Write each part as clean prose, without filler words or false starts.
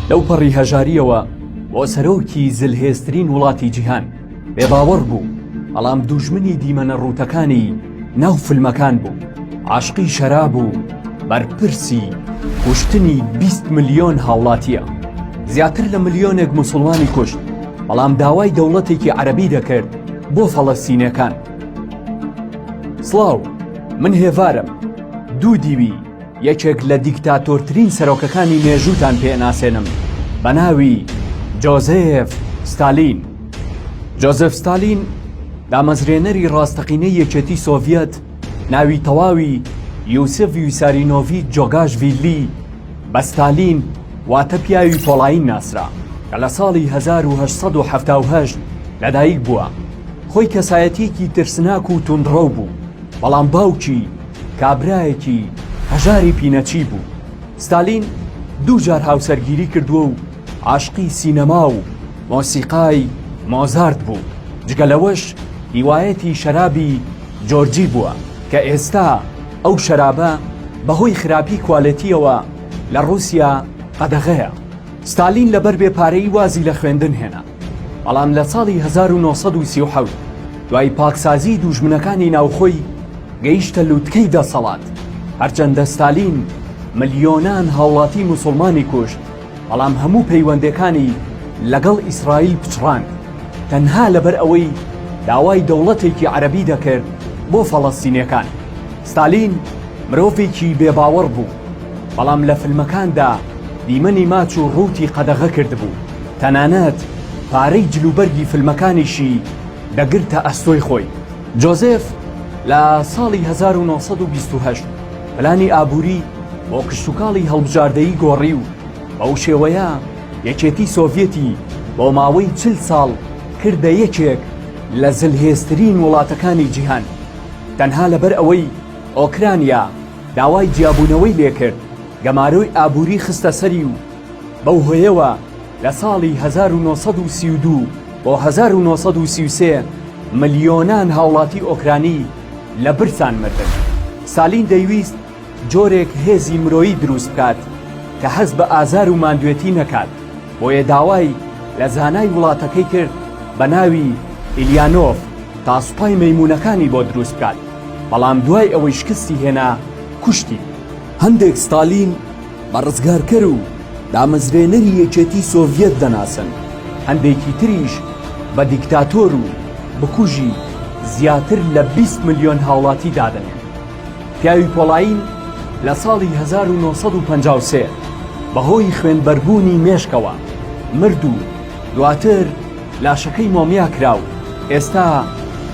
لەو پەڕی هەژاریەوە بۆ سەرۆکی زلهێزترین وڵاتی جیهان بێباوەڕ بوو، بەڵام دوژمنی دیمەنە ڕووتەکانی ناو فلمەکان بوو. عاشقی شەراب و بەرپرسی کوشتنی 20 ملیۆن هاوڵاتیە. زیاتر لە ملیۆنێک موسڵمانی کوشت، بەڵام داوای دەوڵەتێکی عەرەبی دەکرد بۆ فەڵەستینیەکان. سڵاو، من هێوارم، دوو دیوی یەکێک لە دیکتاتۆرترین سەرۆکەکانی مێژووتان پێناسێنم بە ناوی جۆزێف ستالین. جۆزێف ستالین دامەزرێنەری ڕاستەقینەی یەکێتی سۆڤیەت، ناوی تەواوی یوسف ویسارینۆڤیچ جۆگاشڤیلی بە ستالین واتە پیاوی پۆڵایی ناسرا کە لە ساڵی 1878 لەدایک بووە. خۆی کەسایەتیەکی ترسناک و توندڕەو بوو، بەڵام باوکی کابرایەکی هەژاری پینەچی بوو. ستالین دوو جار هاوسەرگیری کردووە و عاشقی سینەما و مۆسیقای مۆزارت بوو. جگەلەوەش هیوایەتی شەرابی جۆرجی بووە کە ئێستا ئەو شەرابە بەهۆی خراپی کوالێتیەوە لە ڕووسیا قەدەغەیە. ستالین لەبەر بێپارەی وازی لە خوێندن هێنا، بەڵام لە ساڵی 1937 دوای پاکسازی دوژمنەکانی ناوخۆی گەیشتە لووتکەی دەسەڵات. هەرچەندە ستالین ملیۆنان هاوڵاتی موسڵمانی کوشت، بەڵام هەموو پەیوەندەکانی لەگەڵ ئیسرائیل پچڕاند، تەنها لەبەر ئەوەی داوای دەوڵەتێکی عەرەبی دەکرد بۆ فەڵەستینیەکان. ستالین مرۆڤێکی بێباوەڕ بوو، بەڵام لە فلمەکاندا دیمەنی ماچ و ڕووتی قەدەغە کرد بوو. تەنانەت پارەی جلوبەرگی فلمەکانیشی دەگرتە ئەستۆی خۆی. جۆزێف لە ساڵی 1928 پلانی ئابووری بۆ کشتوکاڵی هەڵبژاردەیی گۆڕی و بەو شێوەیە یەکێتی سۆڤیەتی بۆ ماوەی 40 ساڵ کردە یەکێک لە زلهێزترین وڵاتەکانی جیهان. تەنها لەبەر ئەوەی ئۆکرانیا داوای جیابوونەوەی لێکرد، گەمارۆی ئابووری خستە سەری و بەو هۆیەوە لە ساڵی 1932 بۆ 1933 ملیۆنان هاوڵاتی ئۆکرانی لە برسان مردن. ستالین دەیویست جۆرێک هێزی مرۆیی دروست بکات کە هەست بە ئازار و ماندوێتی نەکات، بۆیە داوای لە زانای وڵاتەکەی کرد بە ناوی ئیلیانۆف تا سوپای مەیمونەکانی بۆ دروست بکات، بەڵام دوای ئەوەی شکستی هێنا کوشتی. هەندێک ستالین بە ڕزگارکەر و دامەزرێنەری یەکێتی سۆڤیەت دەناسن، هەندێکی تریش بە دیکتاتۆر و بکوژی زیاتر لە 20 ملیۆن هاوڵاتی دادنێن. پیاوی پۆڵاین لە ساڵی 1953 بەهۆی خوێنبەربوونی مێشکەوە مرد و دواتر لاشەکەی مۆمیا کراو. ئێستا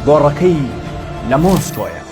گۆڕەکەی لە مۆسکۆیە.